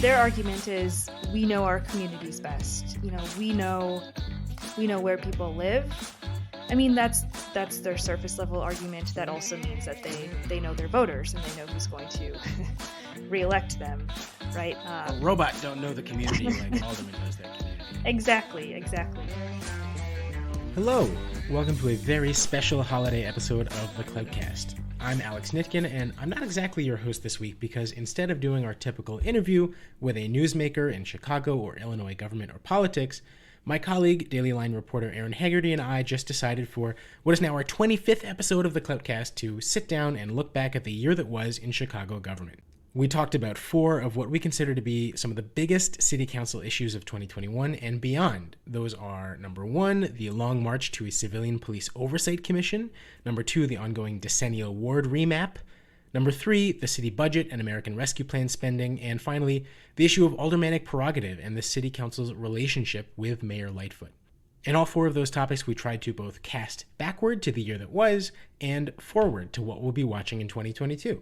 Their argument is we know our communities best. We know where people live. I mean, that's their surface level argument. That also means that they know their voters and they know who's going to reelect them, right? A robot don't know the community like Alderman knows their community. Exactly. Hello, welcome to a very special holiday episode of the CloutCast. I'm Alex Nitkin, and I'm not exactly your host this week because instead of doing our typical interview with a newsmaker in Chicago or Illinois government or politics, my colleague, Daily Line reporter Erin Hegarty, and I just decided for what is now our 25th episode of the CloutCast to sit down and look back at the year that was in Chicago government. We talked about 4 of what we consider to be some of the biggest city council issues of 2021 and beyond. Those are, number 1, the long march to a civilian police oversight commission. Number 2, the ongoing decennial ward remap. Number 3, the city budget and American Rescue Plan spending. And finally, the issue of aldermanic prerogative and the city council's relationship with Mayor Lightfoot. In all 4 of those topics, we tried to both cast backward to the year that was and forward to what we'll be watching in 2022.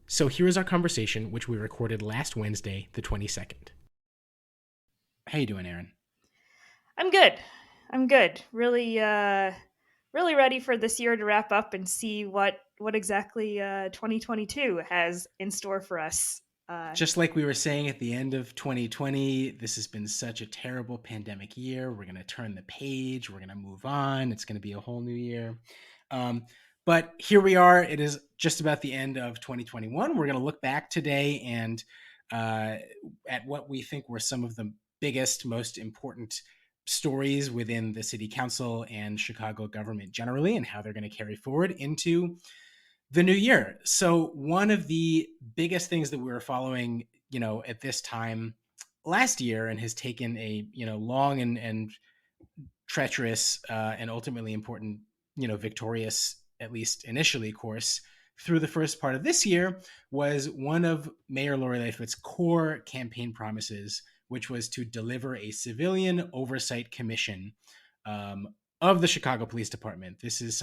So here is our conversation, which we recorded last Wednesday, the 22nd. How you doing, Erin? I'm good. Really ready for this year to wrap up and see what exactly 2022 has in store for us. Just like we were saying at the end of 2020, this has been such a terrible pandemic year. We're going to turn the page. We're going to move on. It's going to be a whole new year. But here we are. It is just about the end of 2021. We're going to look back today and at what we think were some of the biggest, most important stories within the city council and Chicago government generally, and how they're going to carry forward into the new year. So one of the biggest things that we were following, at this time last year and has taken a, long and treacherous and ultimately important, victorious, at least initially, course through the first part of this year was one of Mayor Lori Lightfoot's core campaign promises, which was to deliver a civilian oversight commission of the Chicago Police Department. This is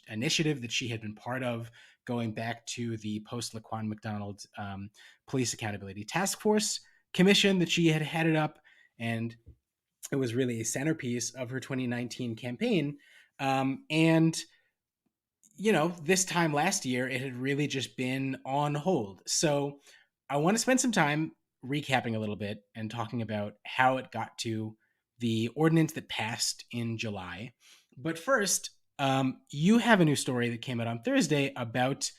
initiative that she had been part of going back to the post-Laquan McDonald Police Accountability Task Force Commission that she had headed up, and it was really a centerpiece of her 2019 campaign. This time last year, it had really just been on hold. So I want to spend some time recapping a little bit and talking about how it got to the ordinance that passed in July. But first, you have a new story that came out on Thursday about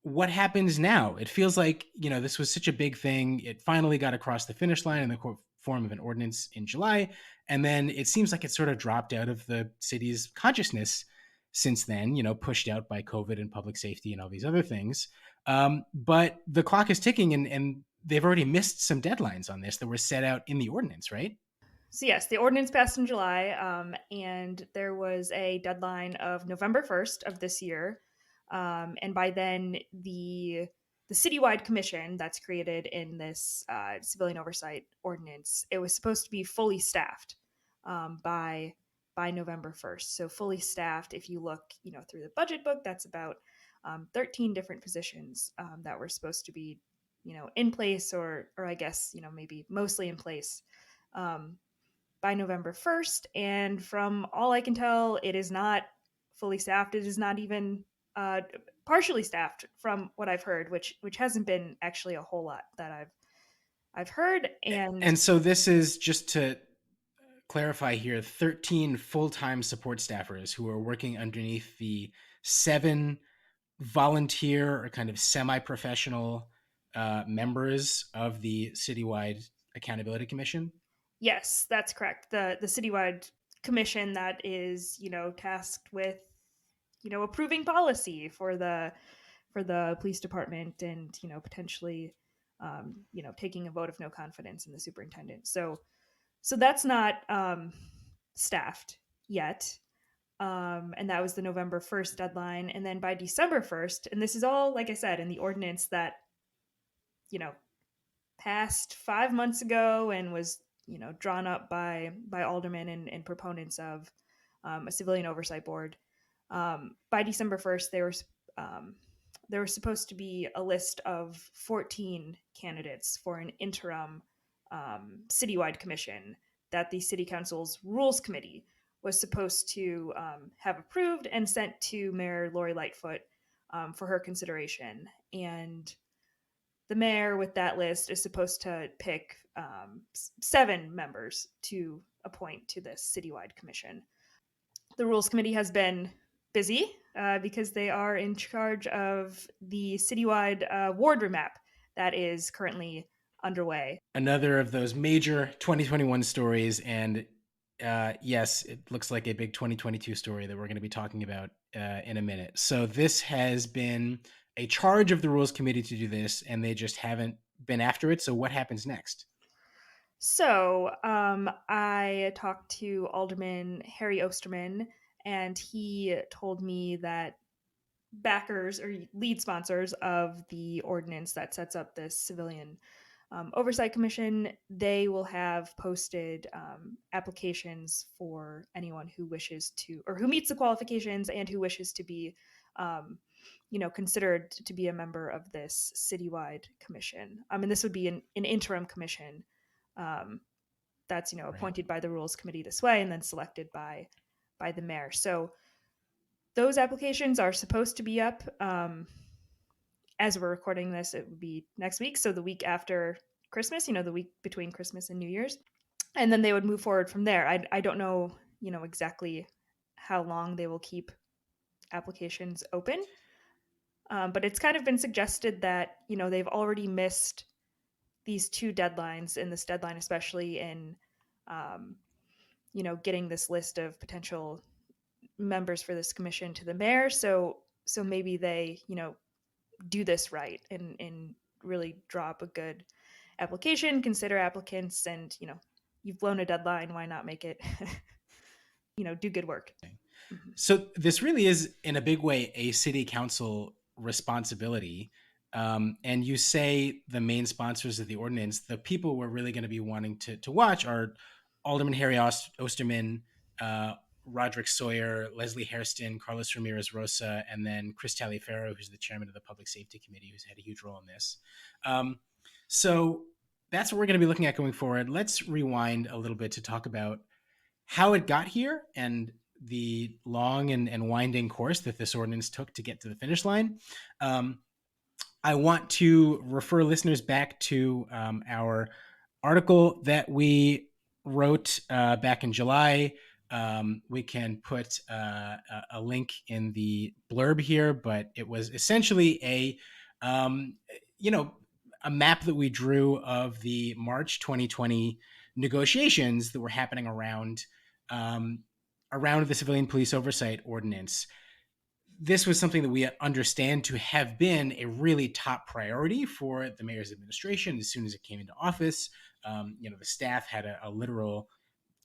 what happens now. It feels like, this was such a big thing. It finally got across the finish line in the form of an ordinance in July. And then it seems like it sort of dropped out of the city's consciousness since then, pushed out by COVID and public safety and all these other things. But the clock is ticking and they've already missed some deadlines on this that were set out in the ordinance, right? So yes, the ordinance passed in July, and there was a deadline of November 1st of this year. And by then, the citywide commission that's created in this civilian oversight ordinance, it was supposed to be fully staffed by November 1st. So fully staffed, if you look, through the budget book, that's about 13 different positions that were supposed to be, in place, or I guess, maybe mostly in place by November 1st. And from all I can tell, it is not fully staffed. It is not even partially staffed from what I've heard, which hasn't been actually a whole lot that I've heard. And so this is, just to clarify here, 13 full-time support staffers who are working underneath the 7 volunteer or kind of semi-professional members of the Citywide Accountability Commission? Yes, that's correct. The citywide commission that is, tasked with, approving policy for the police department and, potentially, taking a vote of no confidence in the superintendent. So that's not staffed yet. And that was the November 1st deadline. And then by December 1st, and this is all, like I said, in the ordinance that, passed 5 months ago and was, drawn up by aldermen and proponents of a civilian oversight board. By December 1st, they were there was supposed to be a list of 14 candidates for an interim citywide commission that the city council's rules committee was supposed to have approved and sent to Mayor Lori Lightfoot for her consideration. And the mayor with that list is supposed to pick 7 members to appoint to this citywide commission. The rules committee has been busy because they are in charge of the citywide ward remap that is currently underway. Another of those major 2021 stories, and yes, it looks like a big 2022 story that we're going to be talking about in a minute. So this has been a charge of the rules committee to do this, and they just haven't been after it. So what happens next? So I talked to Alderman Harry Osterman, and he told me that backers or lead sponsors of the ordinance that sets up this civilian oversight commission, they will have posted applications for anyone who wishes to, or who meets the qualifications and who wishes to be considered to be a member of this citywide commission. And this would be an interim commission um, that's Right. appointed by the rules committee this way and then selected by the mayor. So those applications are supposed to be up. As we're recording this, it would be next week, so the week after Christmas, the week between Christmas and New Year's, and then they would move forward from there. I don't know, exactly how long they will keep applications open, but it's kind of been suggested that they've already missed these 2 deadlines, in this deadline especially in um, getting this list of potential members for this commission to the mayor. So maybe they do this right and really draw up a good application, consider applicants, and you've blown a deadline. Why not make it do good work? Mm-hmm. So this really is, in a big way, a city council responsibility. And you say the main sponsors of the ordinance, the people we're really going to be wanting to watch are Alderman Harry Osterman, uh, Roderick Sawyer, Leslie Hairston, Carlos Ramirez Rosa, and then Chris Taliaferro, who's the chairman of the Public Safety Committee, who's had a huge role in this. Um, so that's what we're going to be looking at going forward. Let's rewind a little bit to talk about how it got here and the long and winding course that this ordinance took to get to the finish line. Um, I want to refer listeners back to our article that we wrote back in July. We can put a link in the blurb here, but it was essentially um, you know, a map that we drew of the March 2020 negotiations that were happening um, around the Civilian Police Oversight Ordinance. This was something that we understand to have been a really top priority for the mayor's administration as soon as it came into office. The staff had a literal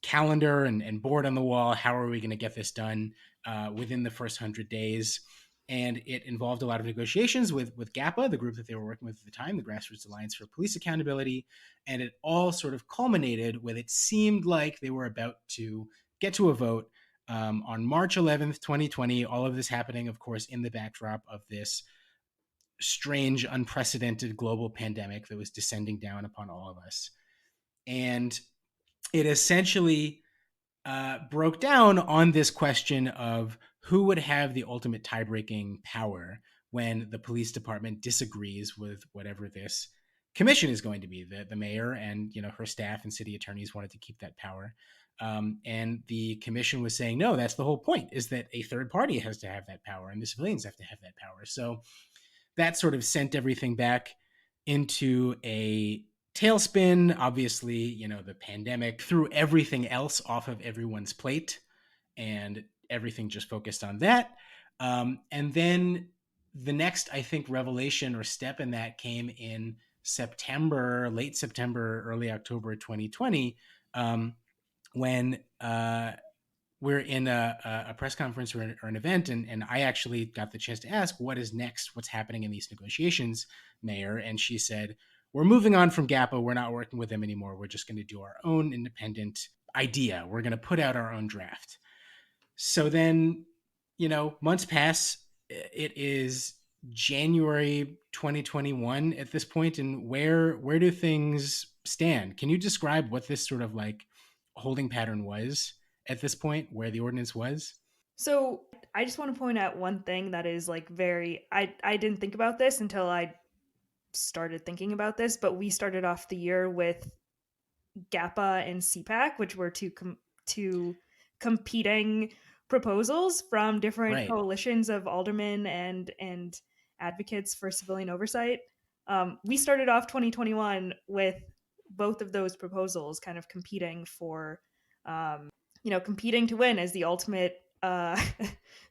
calendar and board on the wall. How are we going to get this done within the first 100 days? And it involved a lot of negotiations with GAPA, the group that they were working with at the time, the Grassroots Alliance for Police Accountability. And it all sort of culminated with, it seemed like they were about to get to a vote on March 11th, 2020. All of this happening, of course, in the backdrop of this strange, unprecedented global pandemic that was descending down upon all of us. And it essentially broke down on this question of who would have the ultimate tie-breaking power when the police department disagrees with whatever this commission is going to be. The mayor and her staff and city attorneys wanted to keep that power. And the commission was saying, no, that's the whole point, is that a third party has to have that power and the civilians have to have that power. So that sort of sent everything back into a tailspin. Obviously, the pandemic threw everything else off of everyone's plate and everything just focused on that. And then the next, I think, revelation or step in that came in September, late September, early October 2020, when we're in a press conference or an event, and I actually got the chance to ask, what is next? What's happening in these negotiations, Mayor? And she said, we're moving on from GAPA. We're not working with them anymore. We're just going to do our own independent idea. We're going to put out our own draft. So then, months pass. It is January 2021 at this point, and where do things stand? Can you describe what this sort of like holding pattern was at this point, where the ordinance was? So I just want to point out one thing that is like very I didn't think about this until I started thinking about this, but we started off the year with GAPA and CPAC, which were two competing proposals from different Right. coalitions of aldermen and advocates for civilian oversight. We started off 2021 with both of those proposals kind of competing for, competing to win as the ultimate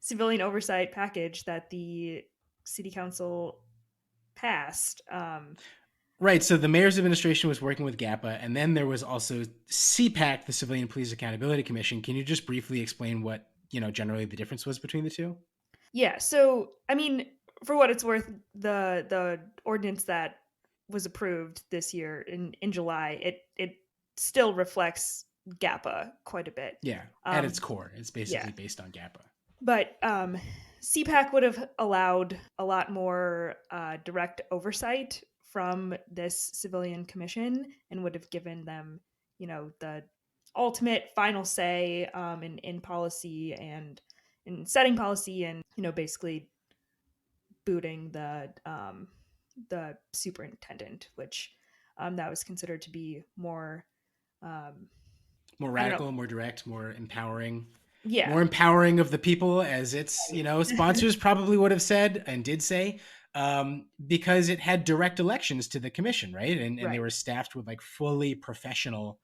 civilian oversight package that the city council passed. Right. So the mayor's administration was working with GAPA, and then there was also CPAC, the Civilian Police Accountability Commission. Can you just briefly explain what generally the difference was between the two? Yeah, so I mean, for what it's worth, the ordinance that was approved this year in July, it still reflects GAPA quite a bit. Yeah, at its Um, core, it's yeah, basically based on GAPA. but CPAC would have allowed a lot more direct oversight from this civilian commission and would have given them, the ultimate final say in policy and in setting policy and basically booting the superintendent, which that was considered to be more um, More I don't know. radical, more direct, Yeah, more empowering of the people, as its right. sponsors probably would have said and did say, because it had direct elections to the commission, right? And they Right. were staffed with like fully professional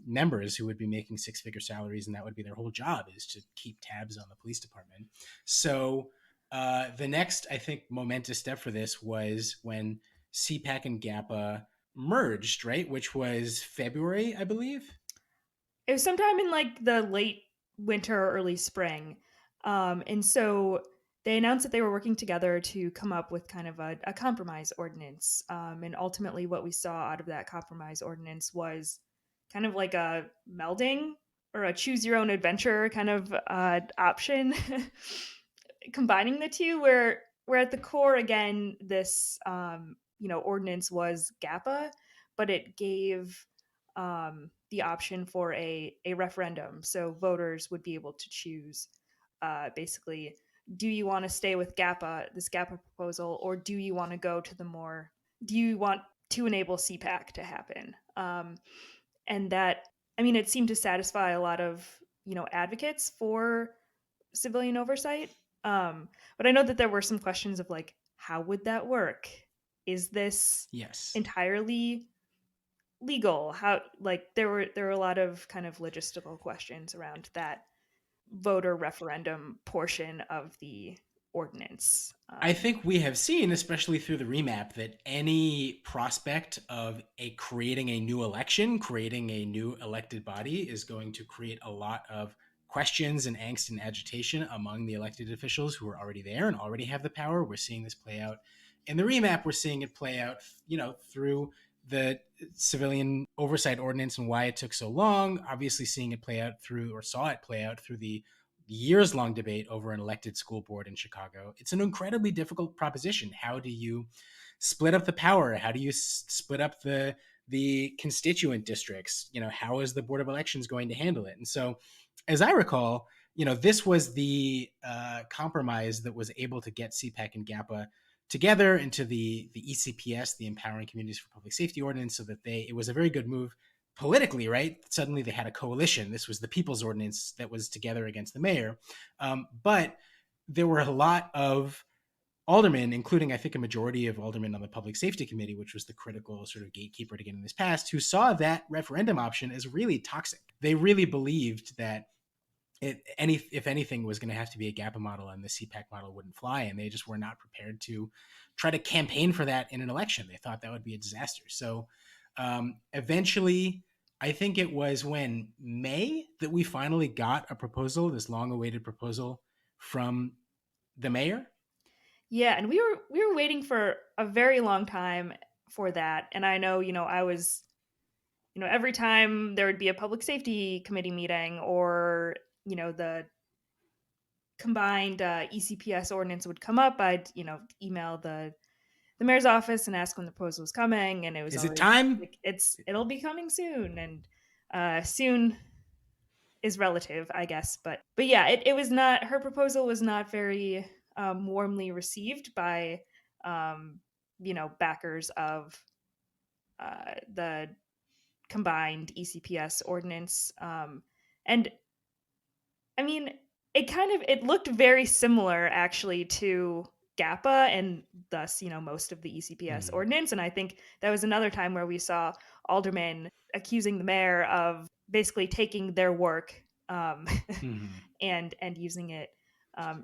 members who would be making six-figure salaries, and that would be their whole job, is to keep tabs on the police department. So the next, I think, momentous step for this was when CPAC and GAPA merged, right? Which was February, I believe. It was sometime in like the late winter or early spring. And so they announced that they were working together to come up with kind of a compromise ordinance. And ultimately, what we saw out of that compromise ordinance was kind of like a melding or a choose your own adventure kind of option, combining the two, where at the core, again, this ordinance was GAPA, but it gave the option for a referendum. So voters would be able to choose basically, do you want to stay with this GAPA proposal, or do you want to go to do you want to enable CPAC to happen? And that, I mean, it seemed to satisfy a lot of, advocates for civilian oversight. But I know that there were some questions of like, how would that work? Is this Yes. entirely legal? How, like, there were a lot of kind of logistical questions around that voter referendum portion of the ordinance. I think we have seen, especially through the remap, that any prospect of creating a new election, creating a new elected body, is going to create a lot of questions and angst and agitation among the elected officials who are already there and already have the power. We're seeing this play out in the remap. We're seeing it play out, through the civilian oversight ordinance and why it took so long. Obviously, seeing it play out through, or saw it play out through, the years long debate over an elected school board in Chicago. It's an incredibly difficult proposition. How do you split up the power? How do you split up the constituent districts? How is the Board of Elections going to handle it? And so, as I recall, this was the compromise that was able to get CPAC and GAPA together into the ECPS, the Empowering Communities for Public Safety Ordinance, so that it was a very good move politically, right? Suddenly they had a coalition. This was the People's Ordinance that was together against the mayor. But there were a lot of aldermen, including, I think, a majority of aldermen on the Public Safety Committee, which was the critical sort of gatekeeper to getting this passed, who saw that referendum option as really toxic. They really believed that if anything, was going to have to be a GAPA model, and the CPAC model wouldn't fly, and they just were not prepared to try to campaign for that in an election. They thought that would be a disaster. So eventually, I think it was when May that we finally got a proposal, this long-awaited proposal from the mayor. Yeah, and we were waiting for a very long time for that. And I know, I was, every time there would be a public safety committee meeting or, the combined ECPS ordinance would come up, I'd email the mayor's office and ask when the proposal was coming, and it was Is it always time? like it'll be coming soon, and soon is relative, I guess. But yeah, it was not her proposal was not very warmly received by backers of the combined ECPS ordinance, and I mean, it looked very similar actually to GAPA and thus, most of the ECPS Mm-hmm. ordinance. And I think that was another time where we saw aldermen accusing the mayor of basically taking their work Mm-hmm. and using it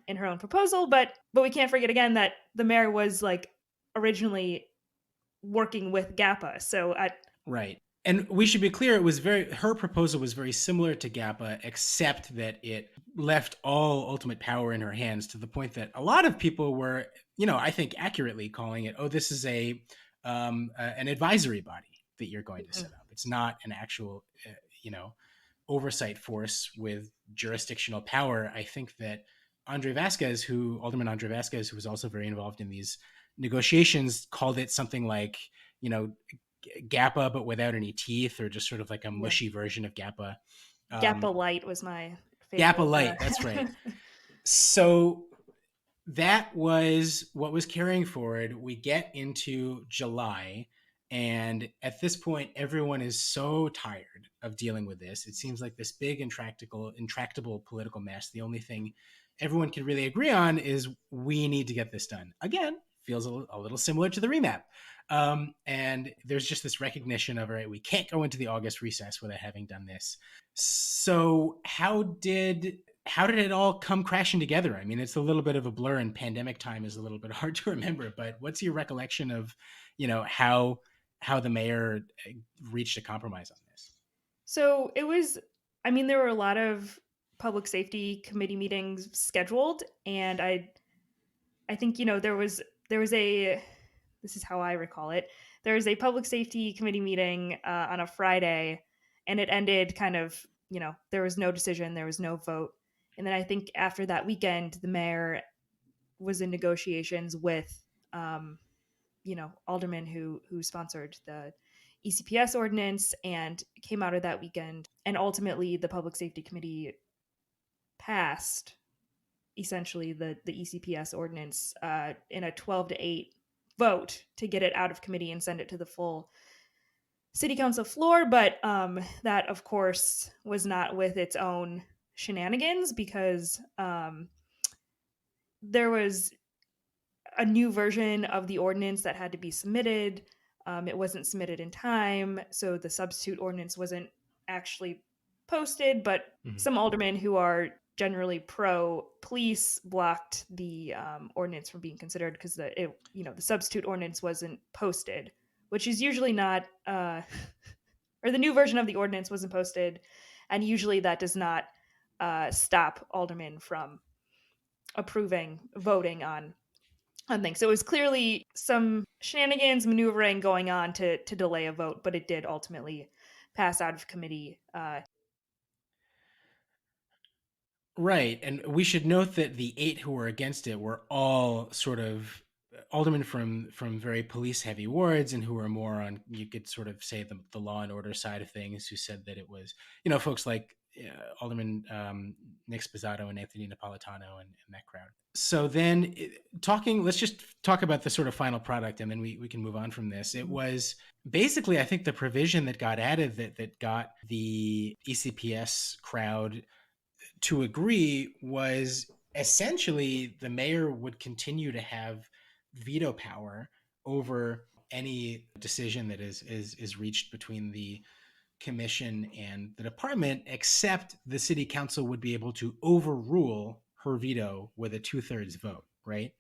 in her own proposal. But we can't forget again that the mayor was like originally working with GAPA. So Right. And we should be clear, her proposal was very similar to GAPA, except that it left all ultimate power in her hands to the point that a lot of people were, I think accurately calling it, oh, this is an advisory body that you're going to set up. It's not an actual, oversight force with jurisdictional power. I think that Alderman Andre Vasquez, who was also very involved in these negotiations, called it something like, GAPA, but without any teeth, or just sort of like a yeah, mushy version of GAPA. GAPA Light was my GAPA favorite. Light, that's right. So that was what was carrying forward. We get into July, and at this point, everyone is so tired of dealing with this. It seems like this big, intractable political mess. The only thing everyone can really agree on is we need to get this done. Again, feels a little similar to the remap. And there's just this recognition of, all right, we can't go into the August recess without having done this. So how did it all come crashing together? I mean, it's a little bit of a blur, and pandemic time is a little bit hard to remember. But what's your recollection of, how the mayor reached a compromise on this? So it was, I mean, there were a lot of public safety committee meetings scheduled, and I think there was a this is how I recall it. There was a public safety committee meeting on a Friday, and it ended kind of there was no decision, there was no vote, and then I think after that weekend, the mayor was in negotiations with aldermen who sponsored the ECPS ordinance and came out of that weekend. And ultimately, the Public Safety Committee passed essentially the ECPS ordinance in a 12-8 vote to get it out of committee and send it to the full city council floor. But that, of course, was not with its own shenanigans because there was a new version of the ordinance that had to be submitted. It wasn't submitted in time, so the substitute ordinance wasn't actually posted. But Mm-hmm. some aldermen who are generally pro police blocked the ordinance from being considered because the substitute ordinance wasn't posted, which is usually not, or the new version of the ordinance wasn't posted, and usually that does not stop aldermen from voting on things. So it was clearly some shenanigans, maneuvering going on to delay a vote, but it did ultimately pass out of committee. Right. And we should note that the 8 who were against it were all sort of aldermen from very police heavy wards, and who were more on, you could sort of say, the law and order side of things, who said that it was, folks like Alderman Nick Spizzato and Anthony Napolitano, and that crowd. So then let's just talk about the sort of final product, and then we can move on from this. It was basically, I think, the provision that got added that got the ECPS crowd to agree was essentially the mayor would continue to have veto power over any decision that is reached between the commission and the department, except the city council would be able to overrule her veto with a 2/3 vote, right?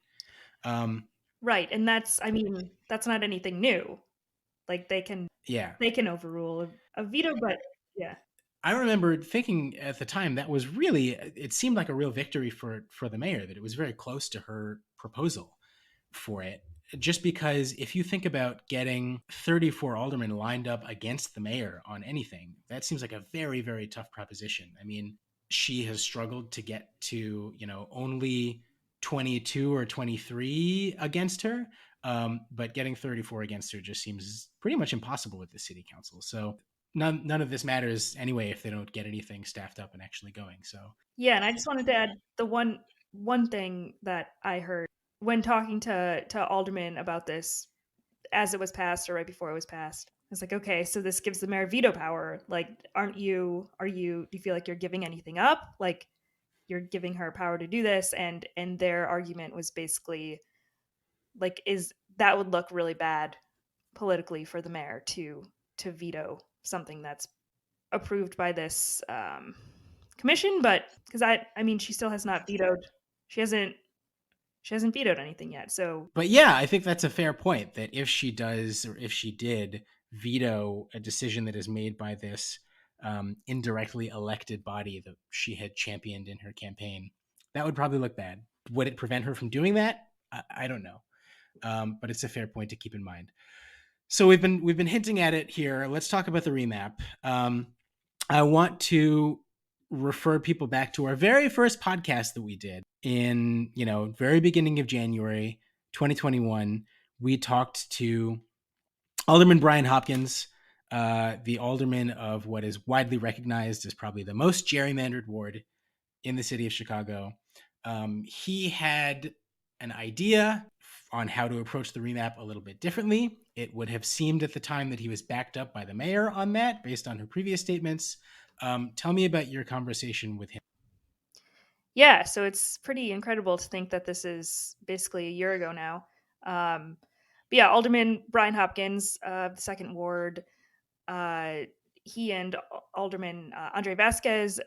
Right, and that's not anything new. Like Yeah. they can overrule a veto, but yeah. I remember thinking at the time that was really, it seemed like a real victory for the mayor, that it was very close to her proposal for it. Just because if you think about getting 34 aldermen lined up against the mayor on anything, that seems like a very, very tough proposition. I mean, she has struggled to get to, only 22 or 23 against her. But getting 34 against her just seems pretty much impossible with the city council. So none of this matters anyway if they don't get anything staffed up and actually going. So Yeah, and I just wanted to add the one thing that I heard when talking to aldermen about this as it was passed or right before it was passed. I was like, okay, so this gives the mayor veto power. Like, do you feel like you're giving anything up? Like, you're giving her power to do this, and their argument was basically like, is that would look really bad politically for the mayor to veto something that's approved by this commission, but because I mean, she still has not vetoed. She hasn't she hasn't vetoed anything yet. So but yeah, I think that's a fair point that if she does or if she did veto a decision that is made by this indirectly elected body that she had championed in her campaign, that would probably look bad. Would it prevent her from doing that? I don't know, but it's a fair point to keep in mind. So we've been hinting at it here. Let's talk about the remap. I want to refer people back to our very first podcast that we did in, very beginning of January 2021. We talked to Alderman Brian Hopkins, the alderman of what is widely recognized as probably the most gerrymandered ward in the city of Chicago. He had an idea on how to approach the remap a little bit differently. It would have seemed at the time that he was backed up by the mayor on that based on her previous statements. Tell me about your conversation with him. yeah, so it's pretty incredible to think that this is basically a year ago now. Um, but yeah, Alderman Brian Hopkins, the second ward, uh, he and Alderman Andre Vasquez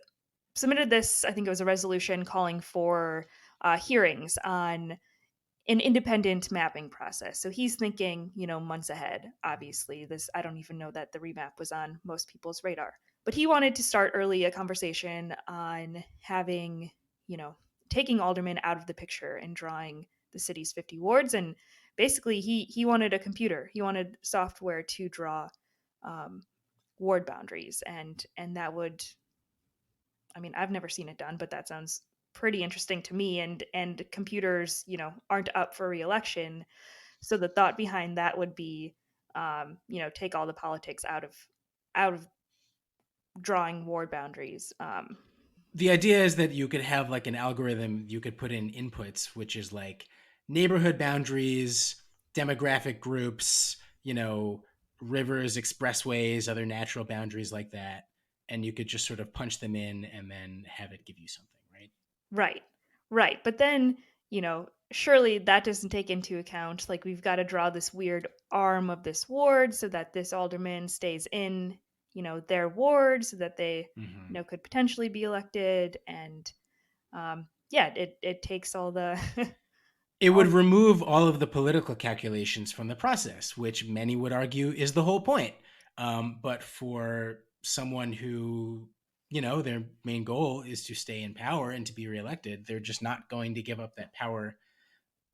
submitted this. I think it was a resolution calling for hearings on an independent mapping process. So he's thinking, months ahead. Obviously, this I don't even know that the remap was on most people's radar. But he wanted to start early a conversation on having, you know, taking aldermen out of the picture and drawing the city's 50 wards. And basically, he wanted a computer. He wanted software to draw um, ward boundaries, and that would, I mean, I've never seen it done, but that sounds pretty interesting to me. And computers, aren't up for reelection, so the thought behind that would be, take all the politics out of drawing ward boundaries. The idea is that you could have like an algorithm, you could put in inputs, which is like neighborhood boundaries, demographic groups, rivers, expressways, other natural boundaries like that. And you could just sort of punch them in and then have it give you something, right? Right, right. But then, surely that doesn't take into account like we've got to draw this weird arm of this ward so that this alderman stays in, their ward so that they, Mm-hmm. could potentially be elected. And yeah, it takes all the It all would remove all of the political calculations from the process, which many would argue is the whole point. But for someone who, their main goal is to stay in power and to be reelected, they're just not going to give up that power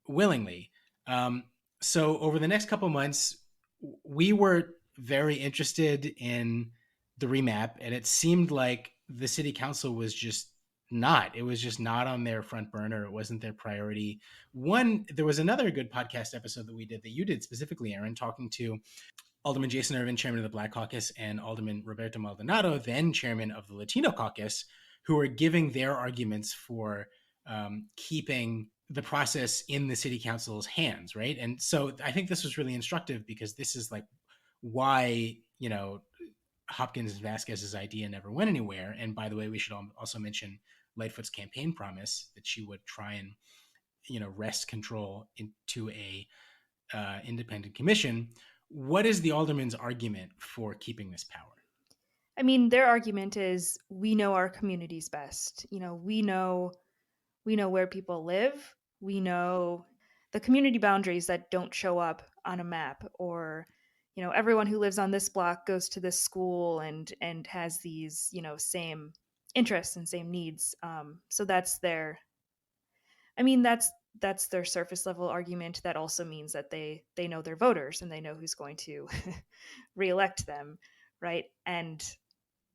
willingly. Um, so over the next couple months, we were very interested in the remap, and it seemed like the city council was just not. It was just not on their front burner. It wasn't their priority. There was another good podcast episode that we did that you did specifically, Erin, talking to Alderman Jason Irvin, chairman of the Black Caucus, and Alderman Roberto Maldonado, then chairman of the Latino Caucus, who are giving their arguments for keeping the process in the city council's hands, right? And so I think this was really instructive because this is like why, Hopkins and Vasquez's idea never went anywhere. And by the way, we should also mention Lightfoot's campaign promise that she would try and, wrest control into a independent commission. What is the alderman's argument for keeping this power? I mean, their argument is we know our communities best. We know where people live. We know the community boundaries that don't show up on a map, or everyone who lives on this block goes to this school and has these same interests and same needs. So that's their, I mean, that's their surface level argument. That also means that they know their voters and they know who's going to reelect them, right? And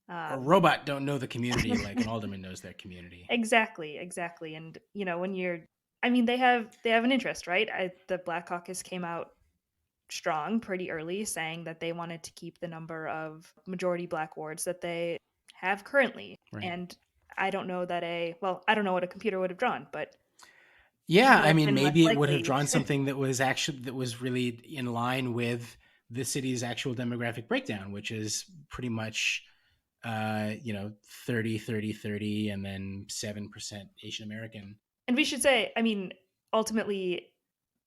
A Um, robot don't know the community like an alderman knows their community. exactly, exactly. And when I mean, they have an interest, right? The Black Caucus came out strong pretty early, saying that they wanted to keep the number of majority Black wards that they have currently. Right. And I don't know what a computer would have drawn, but it Yeah, would I have mean, been less maybe it would have likely. drawn something that was really in line with the city's actual demographic breakdown, which is pretty much 30, 30, 30, and then 7% Asian American. And we should say, I mean, ultimately,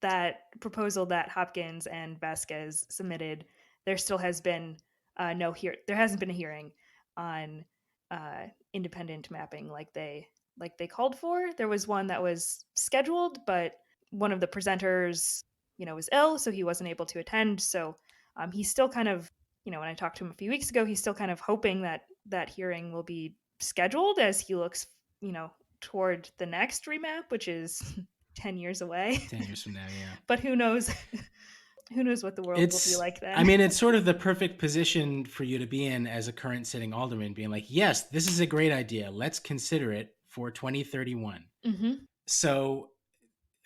that proposal that Hopkins and Vasquez submitted, there still has been there hasn't been a hearing on independent mapping like they called for. There was one that was scheduled, but one of the presenters, was ill, so he wasn't able to attend. So he's still kind of, when I talked to him a few weeks ago, he's still kind of hoping that that hearing will be scheduled as he looks, toward the next remap, which is 10 years away. 10 years from now, yeah. But who knows? Who knows what the world will be It's, like I then? mean, it's sort of the perfect position for you to be in as a current sitting alderman, being like, yes, this is a great idea. Let's consider it for 2031. Hmm. So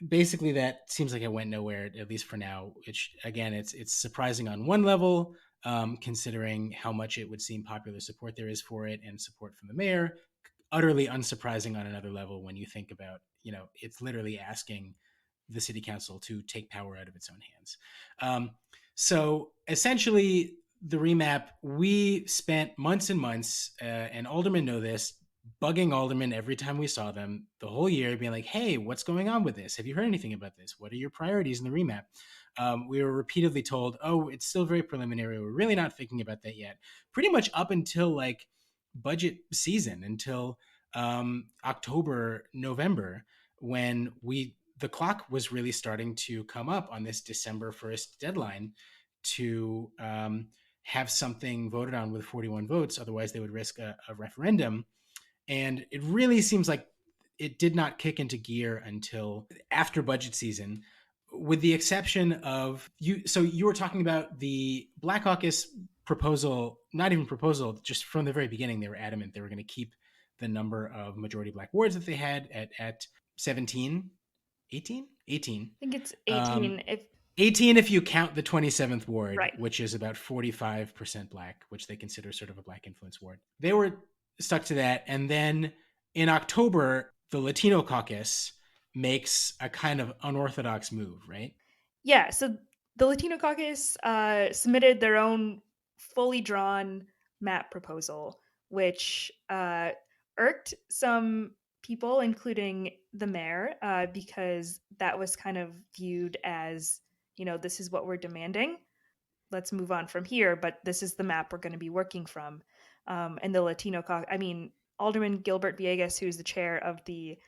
basically that seems like it went nowhere, at least for now, which again, it's surprising on one level, considering how much it would seem popular support there is for it and support from the mayor. Utterly unsurprising on another level when you think about, it's literally asking the city council to take power out of its own hands. So essentially, the remap, we spent months and months, and aldermen know this, bugging aldermen every time we saw them the whole year, being like, hey, what's going on with this? Have you heard anything about this? What are your priorities in the remap? We were repeatedly told, oh, it's still very preliminary. We're really not thinking about that yet. Pretty much up until like budget season, until October, November, when the clock was really starting to come up on this December 1st deadline to have something voted on with 41 votes. Otherwise, they would risk a referendum. And it really seems like it did not kick into gear until after budget season, with the exception of you. So you were talking about the Black Caucus proposal, not even proposal, just from the very beginning, they were adamant they were going to keep the number of majority Black wards that they had at 17, 18, 18. I think it's Um, 18 if 18 if you count the 27th ward, right. which is about 45% Black, which they consider sort of a Black influence ward. They were stuck to that. And then in October, the Latino caucus makes a kind of unorthodox move, right? Yeah, so the Latino caucus submitted their own fully drawn map proposal, which irked some people, including the mayor, because that was kind of viewed as, this is what we're demanding. Let's move on from here, but this is the map we're going to be working from. And the Latino caucus, I mean, Alderman Gilbert Villegas, who's the chair of the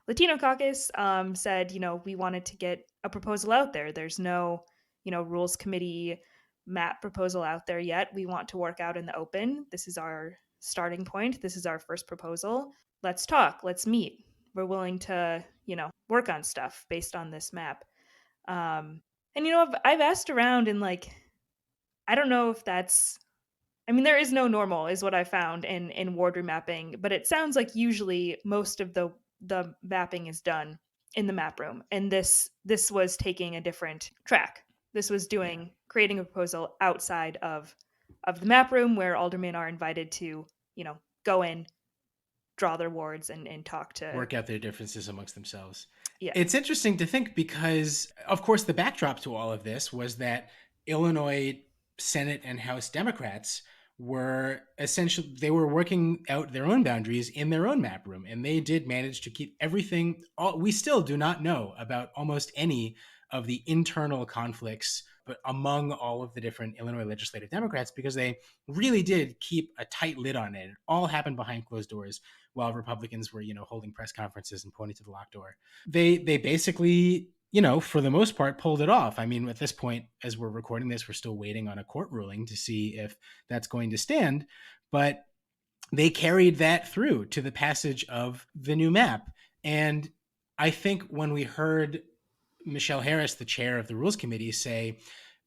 Latino caucus, said, we wanted to get a proposal out there. There's no, rules committee map proposal out there yet. We want to work out in the open. This is our starting point. This is our first proposal. Let's talk. Let's meet. We're willing to, work on stuff based on this map. And I've asked around and like, I don't know if that's. I mean, there is no normal, is what I found in ward remapping, but it sounds like usually most of the mapping is done in the map room, and this was taking a different track. This was Yeah. doing creating a proposal outside of the map room where aldermen are invited to go in, draw their wards, and talk to. Work out their differences amongst themselves. Yeah. It's interesting to think because, of course, the backdrop to all of this was that Illinois Senate and House Democrats were essentially, they were working out their own boundaries in their own map room, and they did manage to keep everything. We still do not know about almost any of the internal conflicts but among all of the different Illinois legislative Democrats, because they really did keep a tight lid on it. It all happened behind closed doors while Republicans were, holding press conferences and pointing to the locked door. They basically, for the most part, pulled it off. I mean, at this point, as we're recording this, we're still waiting on a court ruling to see if that's going to stand. But they carried that through to the passage of the new map. And I think when we heard Michelle Harris, the chair of the Rules Committee, say,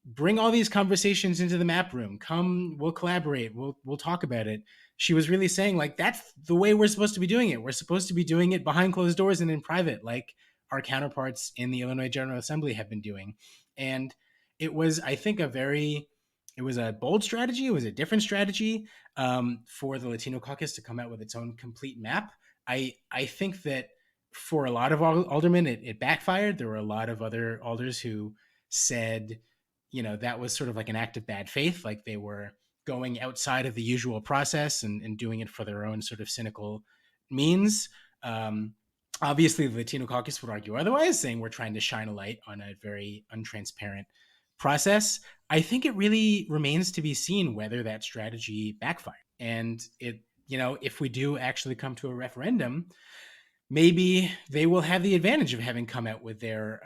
bring all these conversations into the map room. Come, we'll collaborate. We'll talk about it. she was really saying like that's the way we're supposed to be doing it. We're supposed to be doing it behind closed doors and in private, like our counterparts in the Illinois General Assembly have been doing. And it was, I think, it was a bold strategy. It was a different strategy for the Latino caucus to come out with its own complete map. I think that for a lot of aldermen, it backfired. There were a lot of other alders who said, that was sort of like an act of bad faith, like they were going outside of the usual process and doing it for their own sort of cynical means. Obviously, the Latino caucus would argue otherwise, saying we're trying to shine a light on a very untransparent process. I think it really remains to be seen whether that strategy backfired. And if we do actually come to a referendum, maybe they will have the advantage of having come out with their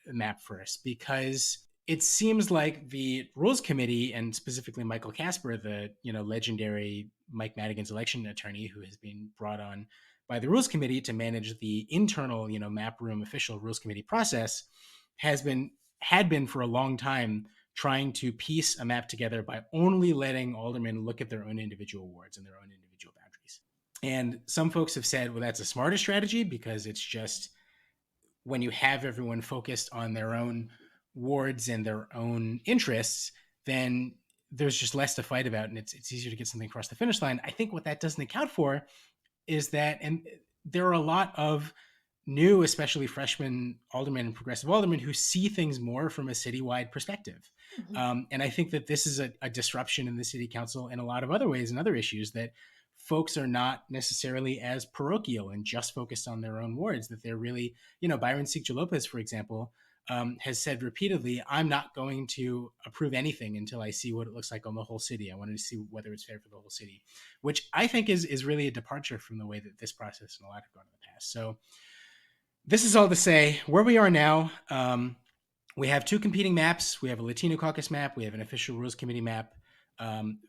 map first, because it seems like the rules committee, and specifically Michael Casper, the legendary Mike Madigan's election attorney, who has been brought on by the rules committee to manage the internal map room official rules committee process, had been for a long time trying to piece a map together by only letting aldermen look at their own individual wards and their own individual boundaries. And some folks have said, well, that's a smarter strategy, because it's just when you have everyone focused on their own wards and their own interests, then there's just less to fight about, and it's easier to get something across the finish line. I think what that doesn't account for is that, and there are a lot of new, especially freshman aldermen and progressive aldermen, who see things more from a citywide perspective. Mhm. And I think that this is a disruption in the city council in a lot of other ways and other issues, that folks are not necessarily as parochial and just focused on their own wards, that they're really, Byron Sigcho Lopez, for example, has said repeatedly, I'm not going to approve anything until I see what it looks like on the whole city. I wanted to see whether it's fair for the whole city, which I think is really a departure from the way that this process and a lot have gone in the past. So this is all to say where we are now. We have two competing maps. We have a Latino caucus map. We have an official rules committee map.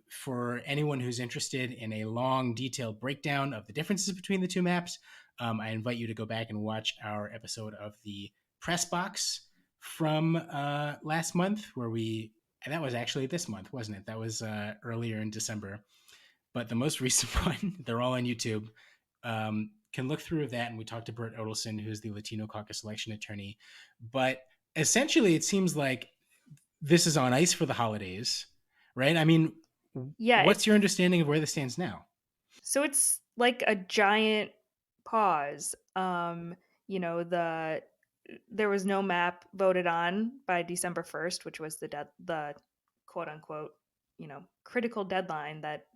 For anyone who's interested in a long, detailed breakdown of the differences between the two maps, I invite you to go back and watch our episode of the press box from last month, and that was actually this month, wasn't it? That was earlier in December. But the most recent one, they're all on YouTube. Can look through that, and we talked to Bert Odelson, who's the Latino caucus election attorney. But essentially, it seems like this is on ice for the holidays, right? I mean, Yeah, what's your understanding of where this stands now? so it's like a giant pause. There was no map voted on by December 1st, which was the quote unquote, critical deadline that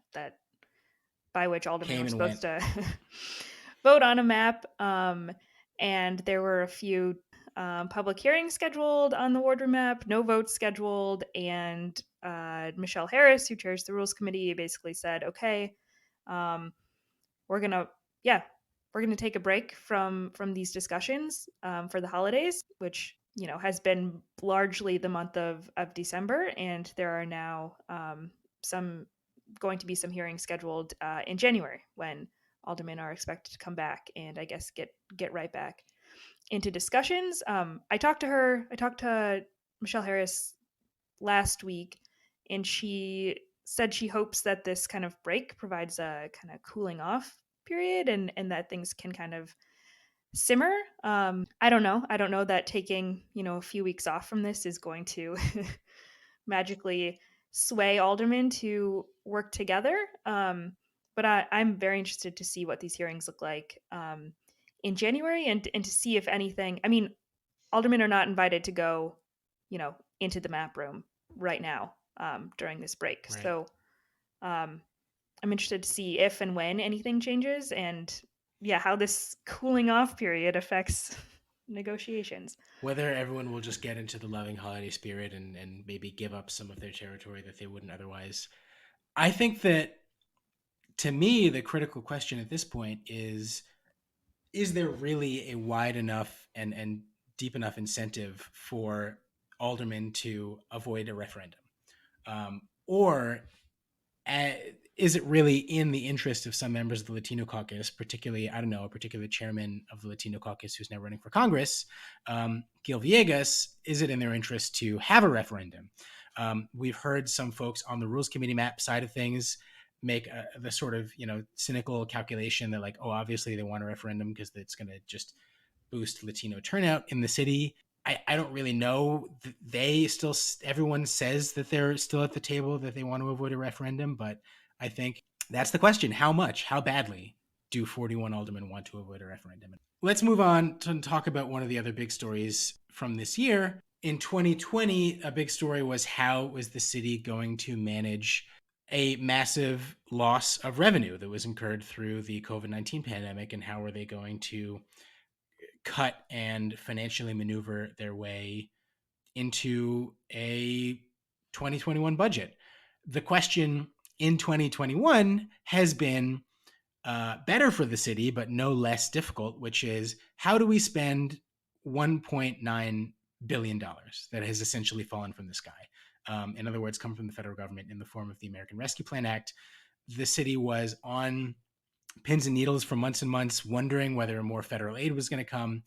by which aldermen Came were and supposed went. to vote on a map. And there were a few public hearings scheduled on the ward map, no votes scheduled, and Michelle Harris, who chairs the rules committee, basically said, "Okay, um, we're gonna, yeah, we're gonna take a break from these discussions for the holidays, which has been largely the month of December, and there are now some going to be some hearings scheduled in January when aldermen are expected to come back and I guess get right back into discussions. I talked to her. I talked to Michelle Harris last week, and she said she hopes that this kind of break provides a kind of cooling off period and that things can kind of simmer. I don't know. I don't know that taking a few weeks off from this is going to magically sway aldermen to work together. But I'm very interested to see what these hearings look like in January and to see if anything. I mean, aldermen are not invited to go, into the map room right now during this break. Right. So um, I'm interested to see if and when anything changes, and yeah, how this cooling off period affects negotiations. Whether everyone will just get into the loving holiday spirit and maybe give up some of their territory that they wouldn't otherwise. I think that, to me, the critical question at this point is there really a wide enough and deep enough incentive for aldermen to avoid a referendum? Or uh, is it really in the interest of some members of the Latino caucus, particularly, I don't know, a particular chairman of the Latino caucus who's now running for Congress, Gil Villegas, is it in their interest to have a referendum? We've heard some folks on the Rules Committee map side of things make the sort of cynical calculation that like, oh, obviously they want a referendum because it's going to just boost Latino turnout in the city. I don't really know. They still, everyone says that they're still at the table, that they want to avoid a referendum, but I think that's the question. How much, how badly do 41 aldermen want to avoid a referendum? Let's move on to talk about one of the other big stories from this year. In 2020, a big story was how was the city going to manage a massive loss of revenue that was incurred through the COVID-19 pandemic, and how were they going to cut and financially maneuver their way into a 2021 budget. The question in 2021 has been better for the city, but no less difficult, which is how do we spend $1.9 billion that has essentially fallen from the sky? In other words, come from the federal government in the form of the American Rescue Plan Act. The city was on pins and needles for months and months, wondering whether more federal aid was going to come.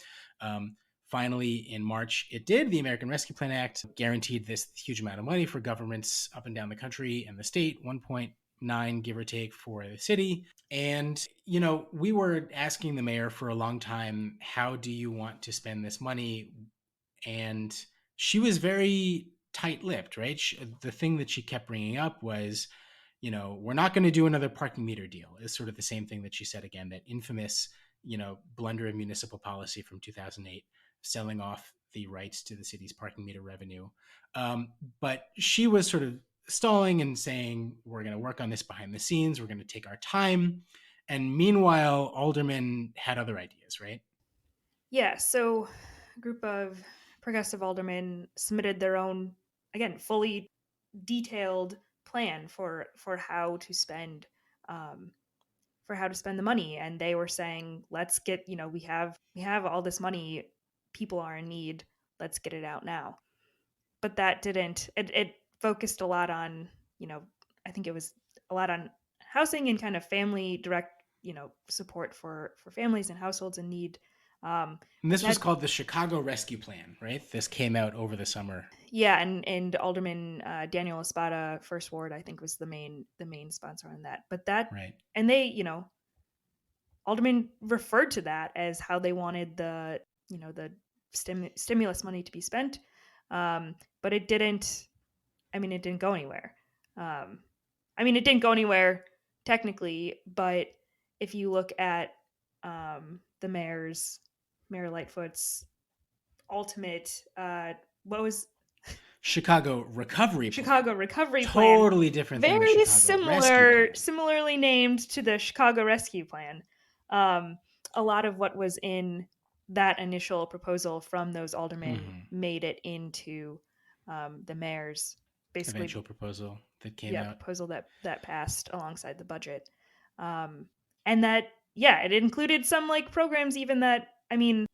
Finally, in March, it did. The American Rescue Plan Act guaranteed this huge amount of money for governments up and down the country and the state, 1.9 give or take for the city. And, we were asking the mayor for a long time, how do you want to spend this money? And she was very tight-lipped, right? The thing that she kept bringing up was, we're not going to do another parking meter deal, is sort of the same thing that she said again, that infamous, blunder of municipal policy from 2008, selling off the rights to the city's parking meter revenue. But she was sort of stalling and saying, we're going to work on this behind the scenes. We're going to take our time. And meanwhile, aldermen had other ideas, right? Yeah, so a group of progressive aldermen submitted their own, again, fully detailed plan for how to spend the money, and they were saying, let's get, we have all this money, people are in need, let's get it out now. But that didn't, it focused a lot on, I think it was a lot on housing and kind of family direct, support for families and households in need. And this was That called the Chicago Rescue Plan, right? This came out over the summer. Yeah, and Alderman Daniel Espada, First Ward, I think was the main sponsor on that. But that, Right. and they, Alderman referred to that as how they wanted the stimulus money to be spent. But it didn't. I mean, it didn't go anywhere. It didn't go anywhere technically, but if you look at the Mayor Lightfoot's ultimate, what was Chicago Recovery Plan. Chicago Recovery Plan, Totally different than the very Chicago Rescue Plan. similarly named to the Chicago Rescue Plan. A lot of what was in that initial proposal from those aldermen made it into the mayor's basically eventual proposal that came out. proposal that passed alongside the budget, and that it included some like programs even that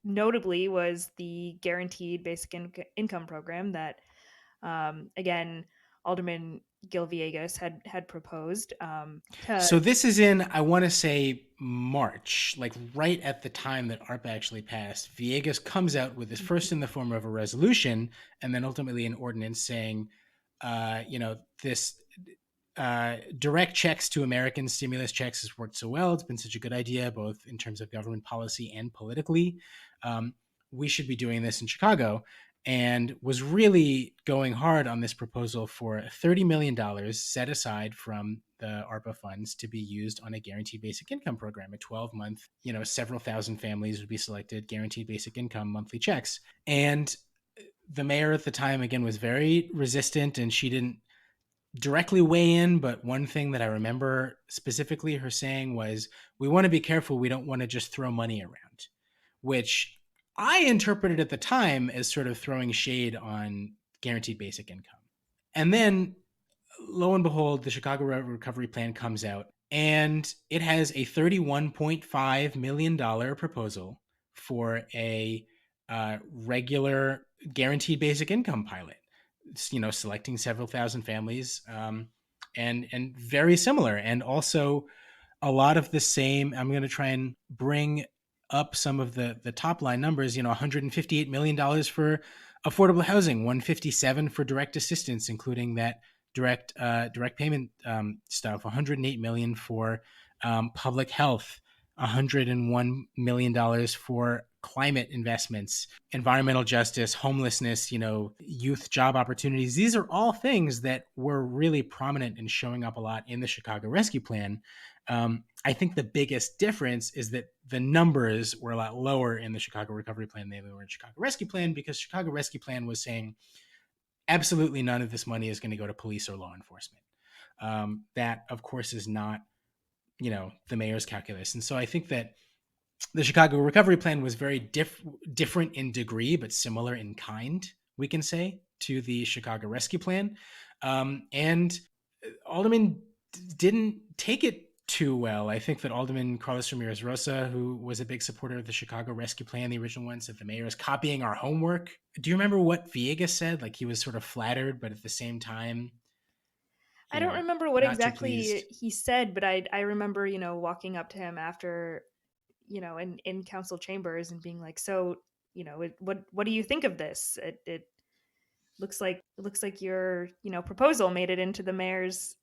notably was the guaranteed basic income program that again Alderman Gil Villegas had proposed. So this is in, I want to say, March, like right at the time that ARPA actually passed. Villegas comes out with this first in the form of a resolution and then ultimately an ordinance saying, this direct checks to Americans, stimulus checks, has worked so well. It's been such a good idea, both in terms of government policy and politically. We should be doing this in Chicago. And was really going hard on this proposal for $30 million set aside from the ARPA funds to be used on a guaranteed basic income program, a 12-month, several thousand families would be selected, guaranteed basic income, monthly checks. And the mayor at the time, again, was very resistant, and she didn't directly weigh in. But one thing that I remember specifically her saying was, we want to be careful. We don't want to just throw money around, which I interpreted at the time as sort of throwing shade on guaranteed basic income. And then, lo and behold, the Chicago Recovery Plan comes out, and it has a $31.5 million proposal for a regular guaranteed basic income pilot. Selecting several thousand families, and very similar, and also a lot of the same. I'm going to try and bring up some of the top line numbers. $158 million for affordable housing, $157 for direct assistance, including that direct payment stuff. 108 million for public health, 101 million dollars for climate investments, environmental justice, homelessness, youth job opportunities. These are all things that were really prominent and showing up a lot in the Chicago Rescue Plan. I think the biggest difference is that the numbers were a lot lower in the Chicago Recovery Plan than they were in Chicago Rescue Plan, because Chicago Rescue Plan was saying absolutely none of this money is going to go to police or law enforcement. That, of course, is not, the mayor's calculus. And so I think that the Chicago Recovery Plan was very different in degree, but similar in kind, we can say, to the Chicago Rescue Plan. And Alderman didn't take it too well. I think that Alderman Carlos Ramirez Rosa, who was a big supporter of the Chicago Rescue Plan, the original one, said the mayor is copying our homework. Do you remember what Villegas said? Like, he was sort of flattered, but at the same time, I don't remember what not too pleased. exactly he said, but I remember, walking up to him after, in council chambers and being like, so, what do you think of this? It looks like your, proposal made it into the mayor's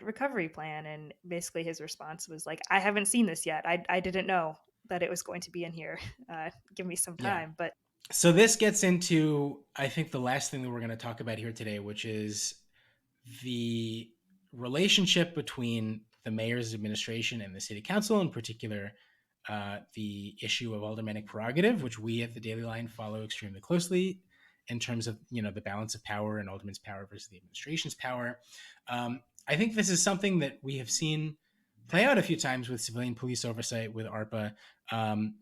recovery plan. And basically his response was like, I haven't seen this yet. I didn't know that it was going to be in here. Give me some Yeah. time. But So this gets into, I think, the last thing that we're going to talk about here today, which is the relationship between the mayor's administration and the city council, in particular, the issue of aldermanic prerogative, which we at the Daily Line follow extremely closely in terms of the balance of power and alderman's power versus the administration's power. I think this is something that we have seen play out a few times with civilian police oversight, with ARPA,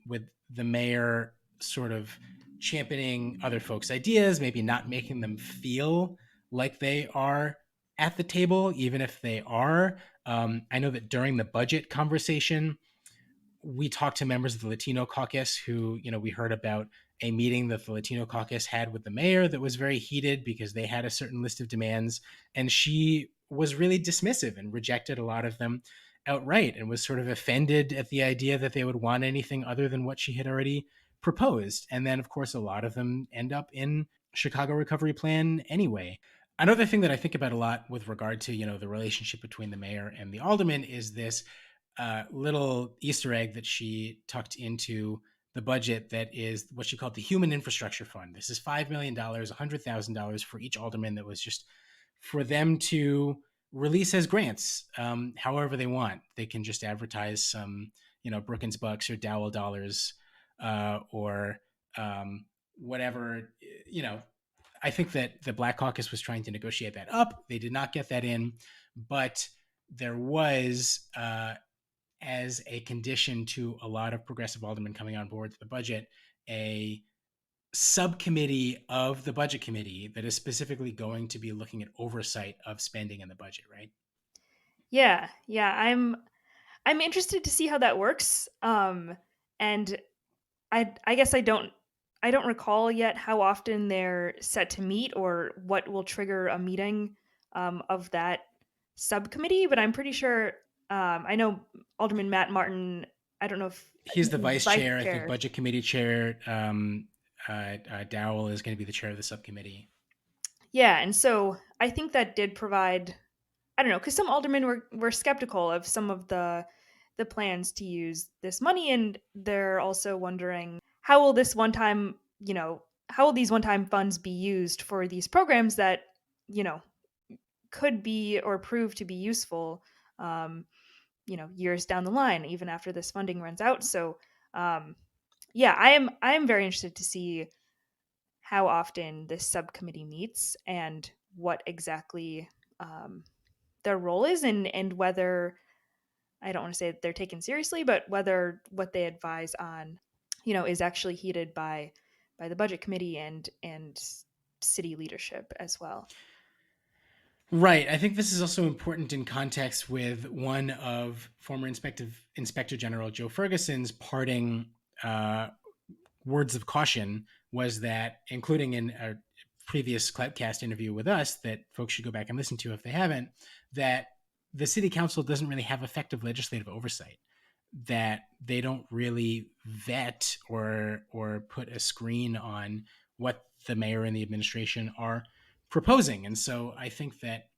with the mayor sort of championing other folks' ideas, maybe not making them feel like they are at the table, even if they are. I know that during the budget conversation, we talked to members of the Latino caucus who, we heard about a meeting that the Latino caucus had with the mayor that was very heated because they had a certain list of demands. And she was really dismissive and rejected a lot of them outright, and was sort of offended at the idea that they would want anything other than what she had already proposed. And then, of course, a lot of them end up in Chicago Recovery Plan anyway. Another thing that I think about a lot with regard to, the relationship between the mayor and the alderman is this little Easter egg that she tucked into the budget that is what she called the Human Infrastructure Fund. This is $5 million, $100,000 for each alderman, that was just for them to release as grants however they want. They can just advertise some, Brookins bucks or Dowell dollars or whatever. I think that the Black Caucus was trying to negotiate that up. They did not get that in, but there was, as a condition to a lot of progressive aldermen coming on board to the budget, a subcommittee of the budget committee that is specifically going to be looking at oversight of spending in the budget, right? yeah, I'm interested to see how that works. And I guess I don't recall yet how often they're set to meet or what will trigger a meeting of that subcommittee, but I'm pretty sure I know Alderman Matt Martin. I don't know if He's the vice vice chair. I think chair. budget committee chair Dowell is going to be the chair of the subcommittee. Yeah, and so I think that did provide. I don't know, because some aldermen were skeptical of some of the plans to use this money, and they're also wondering how will this one time, how will these one time funds be used for these programs that you know could be or prove to be useful, um, years down the line, even after this funding runs out. So, um, yeah, I am very interested to see how often this subcommittee meets and what exactly um, their role is, and whether, I don't want to say that they're taken seriously, but whether what they advise on, is actually heeded by the budget committee and city leadership as well. Right. I think this is also important in context with one of former Inspector General Joe Ferguson's parting uh, words of caution, was that, including in a previous CloutCast interview with us that folks should go back and listen to if they haven't, that the city council doesn't really have effective legislative oversight, that they don't really vet or put a screen on what the mayor and the administration are proposing. And so I think that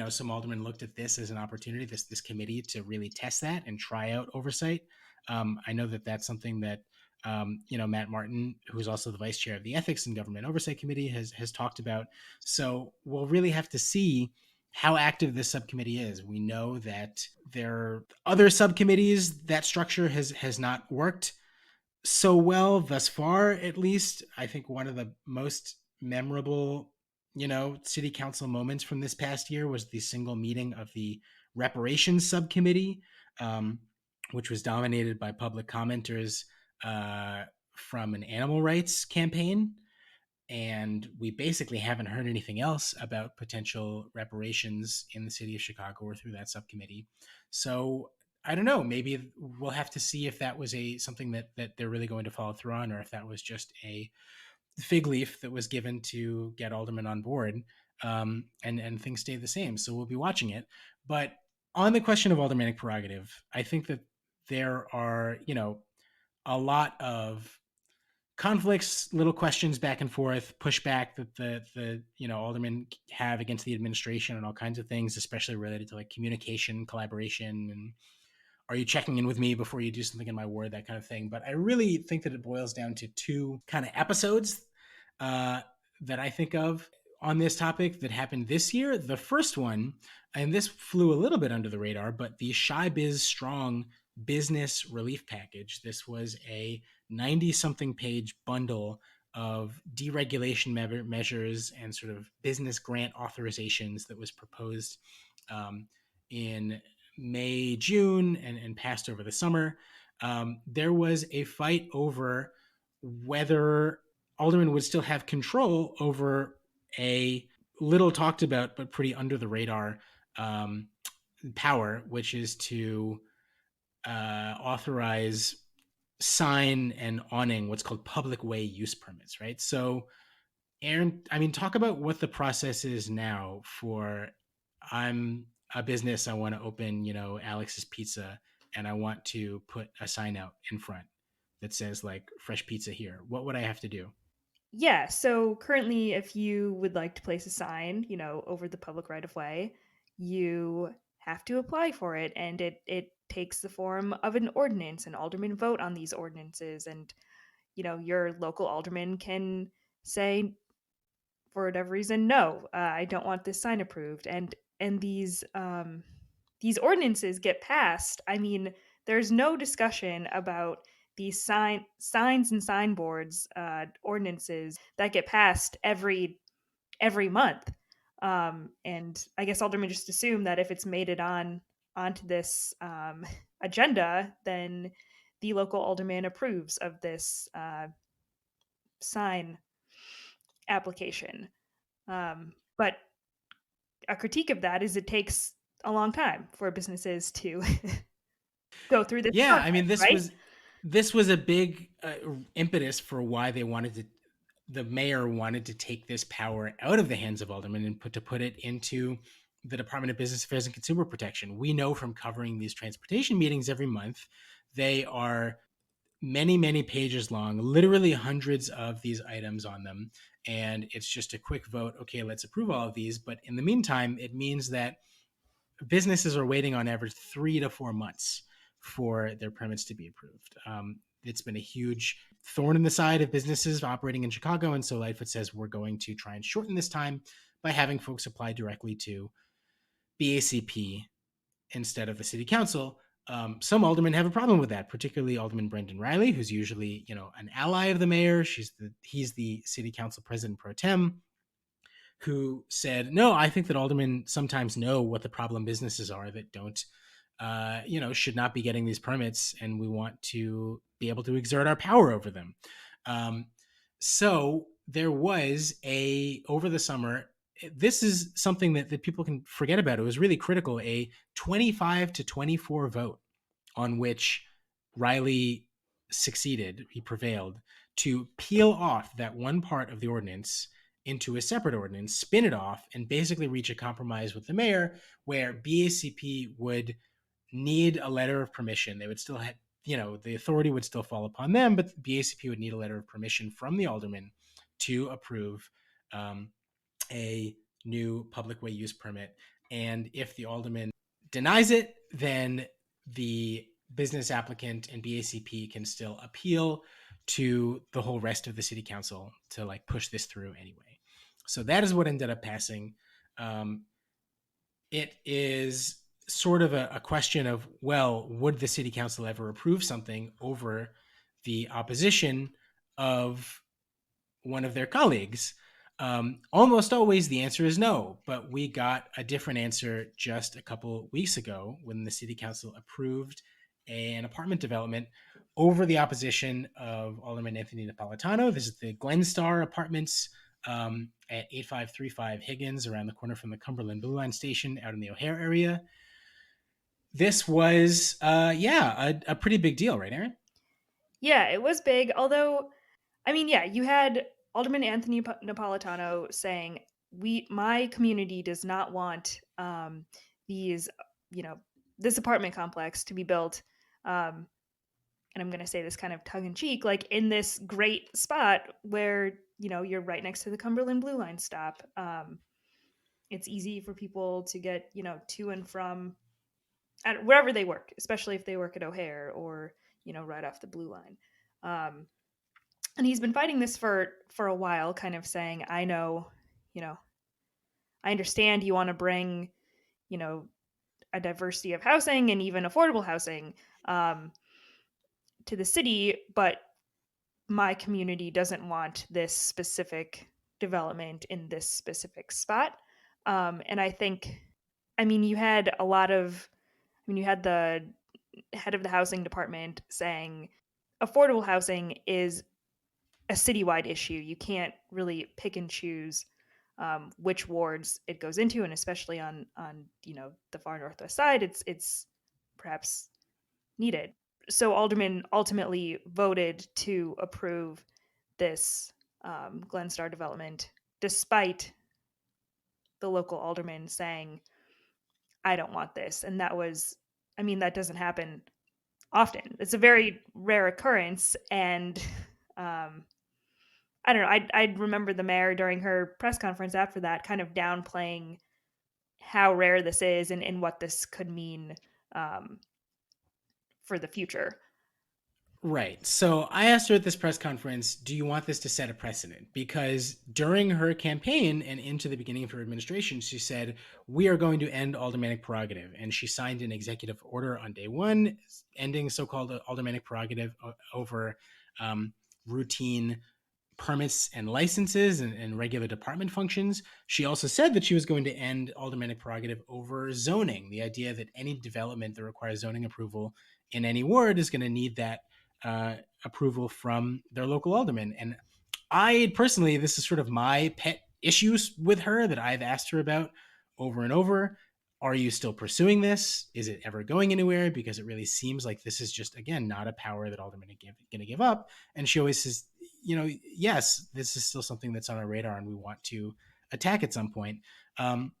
some aldermen looked at this as an opportunity, this committee, to really test that and try out oversight. I know that that's something that Matt Martin, who's also the vice chair of the Ethics and Government Oversight Committee, has talked about. So we'll really have to see how active this subcommittee is. We know that there are other subcommittees, that structure has not worked so well thus far. At least I think one of the most memorable city council moments from this past year was the single meeting of the reparations subcommittee, um, which was dominated by public commenters uh, from an animal rights campaign. And we basically haven't heard anything else about potential reparations in the city of Chicago or through that subcommittee. So I don't know. Maybe we'll have to see if that was a something that they're really going to follow through on, or if that was just a fig leaf that was given to get aldermen on board, and things stay the same. So we'll be watching it. But on the question of aldermanic prerogative, I think that there are a lot of conflicts, little questions back and forth, pushback that the aldermen have against the administration and all kinds of things, especially related to like communication, collaboration, and are you checking in with me before you do something in my ward, that kind of thing. But I really think that it boils down to two kind of episodes uh, that I think of on this topic that happened this year. The first one, and this flew a little bit under the radar, but the Shy Biz Strong business relief package. This was a 90 something page bundle of deregulation measures and sort of business grant authorizations that was proposed um, in May, June, and passed over the summer. There was a fight over whether aldermen would still have control over a little talked about but pretty under the radar um, power, which is to authorize, sign, and awning what's called public way use permits, right? So, Erin, I mean, talk about what the process is now for I'm a business, I want to open, Alex's Pizza, and I want to put a sign out in front that says like fresh pizza here. What would I have to do? Yeah, so currently, if you would like to place a sign, over the public right of way, you have to apply for it, and it takes the form of an ordinance, and aldermen vote on these ordinances, and your local alderman can say, for whatever reason, no, I don't want this sign approved, and these ordinances get passed. I mean, there's no discussion about these signs and signboards ordinances that get passed every month. And I guess aldermen just assume that if it's made it onto this agenda, then the local alderman approves of this sign application. But a critique of that is it takes a long time for businesses to go through this Yeah, I process, mean, right? this was a big impetus for why the mayor wanted to take this power out of the hands of aldermen and put it into the Department of Business Affairs and Consumer Protection. We know from covering these transportation meetings every month, they are many, many pages long, literally hundreds of these items on them. And it's just a quick vote. Okay, let's approve all of these. But in the meantime, it means that businesses are waiting on average 3 to 4 months for their permits to be approved. It's been a huge thorn in the side of businesses operating in Chicago. And so Lightfoot says we're going to try and shorten this time by having folks apply directly to BACP instead of the city council. Some aldermen have a problem with that, particularly Alderman Brendan Riley, who's usually, an ally of the mayor. He's the city council president pro tem, who said, no, I think that aldermen sometimes know what the problem businesses are that don't, should not be getting these permits, and we want to be able to exert our power over them. Um, so there was over the summer, this is something that people can forget about. It was really critical, a 25-24 vote on which Riley succeeded, he prevailed, to peel off that one part of the ordinance into a separate ordinance, spin it off, and basically reach a compromise with the mayor where BACP would need a letter of permission. They would still have, the authority would still fall upon them, but BACP would need a letter of permission from the alderman to approve a new public way use permit. And if the alderman denies it, then the business applicant and BACP can still appeal to the whole rest of the city council to like push this through anyway. So that is what ended up passing. Um, it is sort of a question of, well, would the city council ever approve something over the opposition of one of their colleagues? Almost always the answer is no, but we got a different answer just a couple weeks ago when the city council approved an apartment development over the opposition of Alderman Anthony Napolitano. This is the Glenstar Apartments at 8535 Higgins, around the corner from the Cumberland Blue Line station out in the O'Hare area. This was, a pretty big deal, right, Erin? Yeah, it was big. Although, I mean, yeah, you had Alderman Anthony Napolitano saying, my community does not want these, you know, this apartment complex to be built. Um, and I'm going to say this kind of tongue in cheek, like in this great spot where, you're right next to the Cumberland Blue Line stop. It's easy for people to get, to and from wherever they work, especially if they work at O'Hare or, right off the Blue Line. Um, and he's been fighting this for a while, kind of saying, I know, you know, I understand you want to bring, you know, a diversity of housing and even affordable housing um, to the city, but my community doesn't want this specific development in this specific spot. And I think, I mean, you had the head of the housing department saying affordable housing is a citywide issue. You can't really pick and choose which wards it goes into, and especially on the far northwest side, it's perhaps needed. So Alderman ultimately voted to approve this Glenstar development, despite the local alderman saying, "I don't want this," and that was, I mean, that doesn't happen often. It's a very rare occurrence, and um, I don't know. I remember the mayor during her press conference after that, kind of downplaying how rare this is and what this could mean um, for the future. Right. So I asked her at this press conference, do you want this to set a precedent? Because during her campaign and into the beginning of her administration, she said, we are going to end aldermanic prerogative. And she signed an executive order on day one, ending so called aldermanic prerogative over routine permits and licenses and regular department functions. She also said that she was going to end aldermanic prerogative over zoning, the idea that any development that requires zoning approval in any ward is going to need that approval from their local alderman. And I personally, this is sort of my pet issues with her that I've asked her about over and over. Are you still pursuing this? Is it ever going anywhere? Because it really seems like this is just, again, not a power that aldermen are going to give up. And she always says, yes, this is still something that's on our radar and we want to attack at some point. And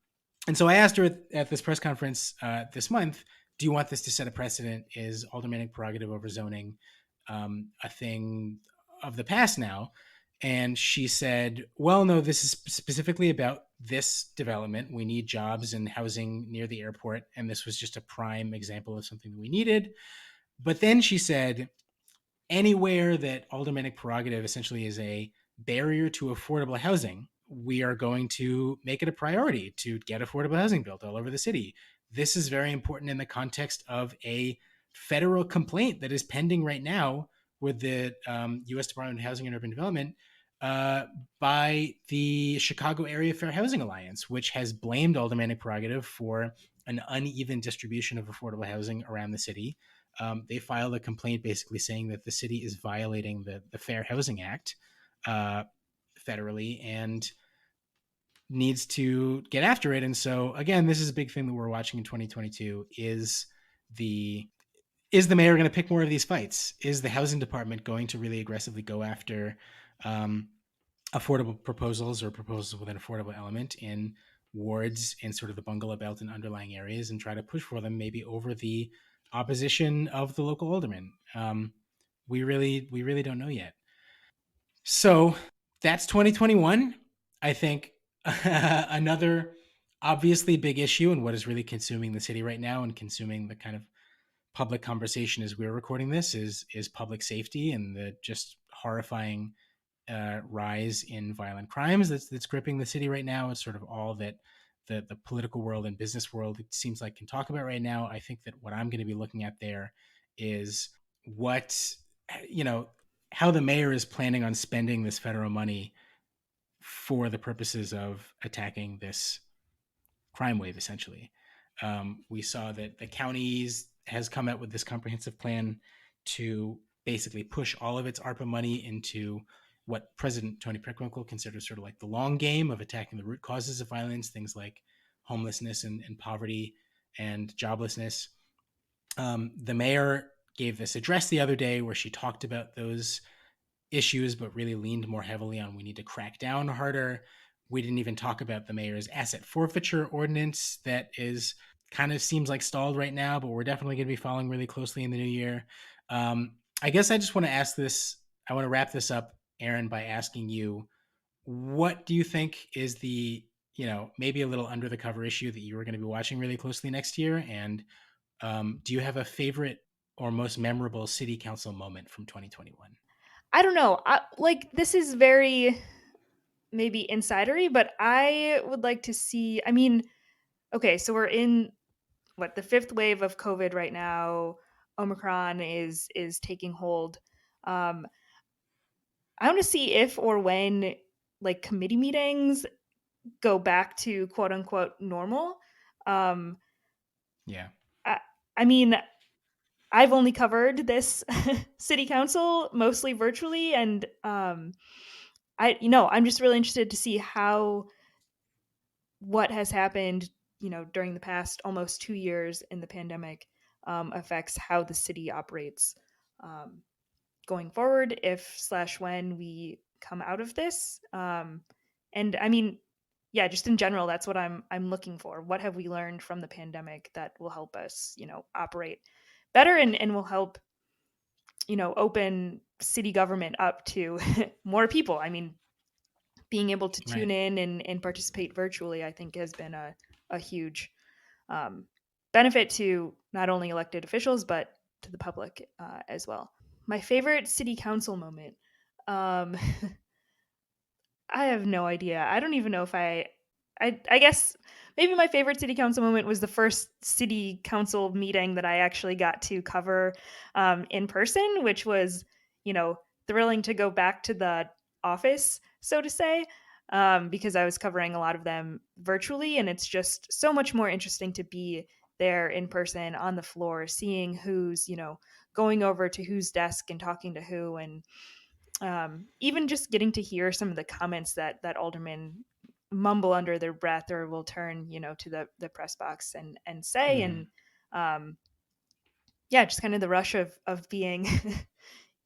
so I asked her at this press conference this month, do you want this to set a precedent? Is aldermanic prerogative over zoning a thing of the past now? And she said, well, no, this is specifically about this development. We need jobs and housing near the airport. And this was just a prime example of something that we needed. But then she said, anywhere that aldermanic prerogative essentially is a barrier to affordable housing, we are going to make it a priority to get affordable housing built all over the city. This is very important in the context of a federal complaint that is pending right now with the U.S. Department of Housing and Urban Development uh, by the Chicago Area Fair Housing Alliance, which has blamed aldermanic prerogative for an uneven distribution of affordable housing around the city. They filed a complaint basically saying that the city is violating the Fair Housing Act federally and needs to get after it. And so, again, this is a big thing that we're watching in 2022 the is the mayor going to pick more of these fights? Is the housing department going to really aggressively go after affordable proposals or proposals with an affordable element in wards in sort of the bungalow belt and underlying areas and try to push for them maybe over the opposition of the local aldermen? We really don't know yet. So that's 2021. I think Another obviously big issue and what is really consuming the city right now and consuming the kind of public conversation as we're recording this is public safety and the just horrifying rise in violent crimes that's gripping the city right now. It's sort of all that the political world and business world, it seems like, can talk about right now. I think that what I'm going to be looking at there is what, you know, how the mayor is planning on spending this federal money for the purposes of attacking this crime wave, essentially. We saw that the counties has come out with this comprehensive plan to basically push all of its ARPA money into what President Tony Preckwinkle considers sort of like the long game of attacking the root causes of violence, things like homelessness and poverty and joblessness. The mayor gave this address the other day where she talked about those issues, but really leaned more heavily on we need to crack down harder. We didn't even talk about the mayor's asset forfeiture ordinance that is kind of seems like stalled right now, but we're definitely going to be following really closely in the new year. I guess I just want to ask this. I want to wrap this up, Erin, by asking you, what do you think is the, maybe a little under the cover issue that you are going to be watching really closely next year? And do you have a favorite or most memorable city council moment from 2021? I don't know. Like this is very maybe insidery, but I would like to see. I mean, okay, so we're in what the fifth wave of COVID right now. Omicron is taking hold. Um, I want to see if or when like committee meetings go back to quote unquote normal. Um, Yeah. I, I mean, I've only covered this city council mostly virtually, and I'm just really interested to see how what has happened, during the past almost 2 years in the pandemic affects how the city operates um, going forward, if slash when we come out of this. And I mean, yeah, just in general, that's what I'm looking for. What have we learned from the pandemic that will help us, operate better and will help, open city government up to more people. I mean, being able to tune Right. in and participate virtually, I think, has been a huge um, benefit to not only elected officials but to the public as well. My favorite city council moment. Um, I have no idea. I don't even know if I guess maybe my favorite city council moment was the first city council meeting that I actually got to cover in person, which was, you know, thrilling to go back to the office, so to say, because I was covering a lot of them virtually. And it's just so much more interesting to be there in person on the floor, seeing who's, going over to whose desk and talking to who, and even just getting to hear some of the comments that aldermen mumble under their breath or will turn, to the press box and say. Mm-hmm. And yeah, just kind of the rush of being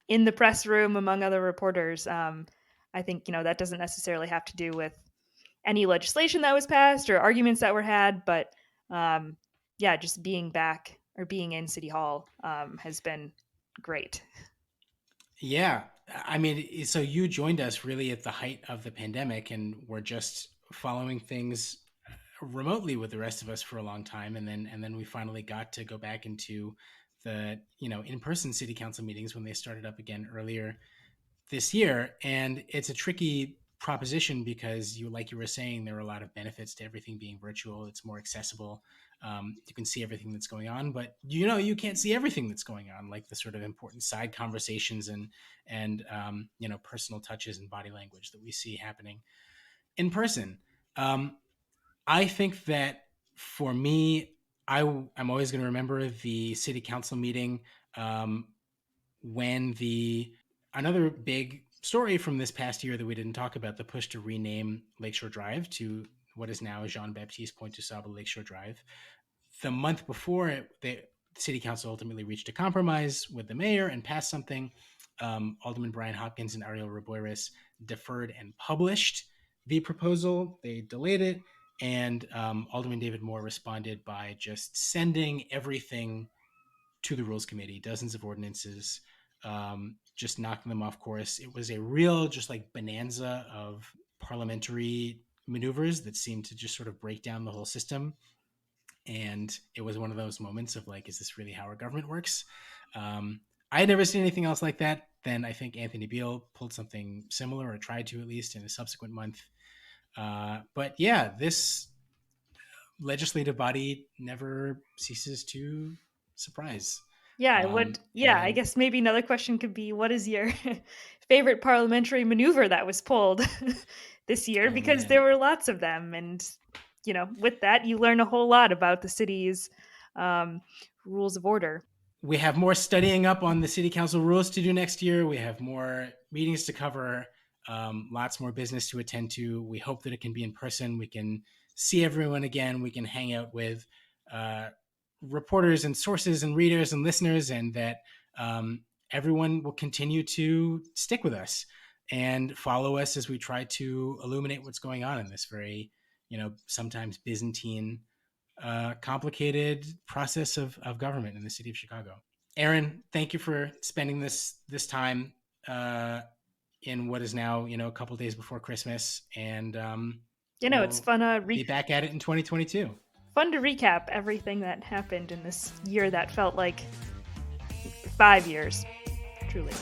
in the press room among other reporters. I think, that doesn't necessarily have to do with any legislation that was passed or arguments that were had, but um, yeah, just being back or being in City Hall has been great. Yeah. I mean, so you joined us really at the height of the pandemic and we're just following things remotely with the rest of us for a long time. And then we finally got to go back into the, in-person city council meetings when they started up again earlier this year. And it's a tricky proposition because like you were saying, there are a lot of benefits to everything being virtual. It's more accessible. You can see everything that's going on, but you can't see everything that's going on, like the sort of important side conversations and personal touches and body language that we see happening in person. Um, I think that for me, I'm always going to remember the city council meeting um, when the another big story from this past year that we didn't talk about, the push to rename Lakeshore Drive to what is now Jean Baptiste Point du Sable Lakeshore Drive. The month before, the city council ultimately reached a compromise with the mayor and passed something. Alderman Brian Hopkins and Ariel Raboiris deferred and published the proposal. They delayed it, and Alderman David Moore responded by just sending everything to the Rules Committee, dozens of ordinances, just knocking them off course. It was a real, just like bonanza of parliamentary maneuvers that seemed to just sort of break down the whole system. And it was one of those moments of like, is this really how our government works? I had never seen anything else like that. Then I think Anthony Beale pulled something similar, or tried to at least, in a subsequent month. But yeah, this legislative body never ceases to surprise. Yeah, what yeah, I And guess maybe another question could be, what is your favorite parliamentary maneuver that was pulled this year? oh Because man, there were lots of them, and with that you learn a whole lot about the city's um, rules of order. we have more studying up on the city council rules to do next year. We have more meetings to cover, lots more business to attend to. We hope that it can be in person. We can see everyone again. We can hang out with uh, reporters and sources and readers and listeners, and that everyone will continue to stick with us and follow us as we try to illuminate what's going on in this very, sometimes Byzantine, complicated process of government in the city of Chicago. Erin, thank you for spending this time in what is now, a couple days before Christmas, and It's we'll fun be back at it in 2022. fun to recap everything that happened in this year that felt like 5 years, truly.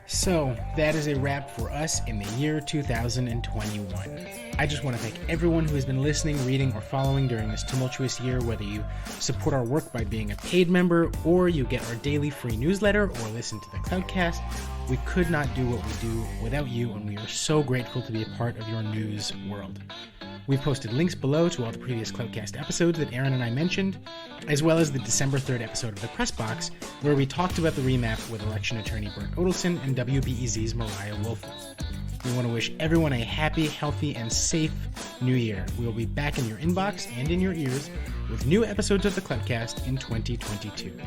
So that is a wrap for us in the year 2021. I just want to thank everyone who has been listening, reading, or following during this tumultuous year, whether you support our work by being a paid member, or you get our daily free newsletter, or listen to the CloutCast. We could not do what we do without you, and we are so grateful to be a part of your news world. We've posted links below to all the previous CloutCast episodes that Erin and I mentioned, as well as the December 3rd episode of The Press Box, where we talked about the remap with election attorney Bert Odelson and WBEZ's Mariah Wolfman. We want to wish everyone a happy, healthy, and safe new year. We will be back in your inbox and in your ears with new episodes of the CloutCast in 2022.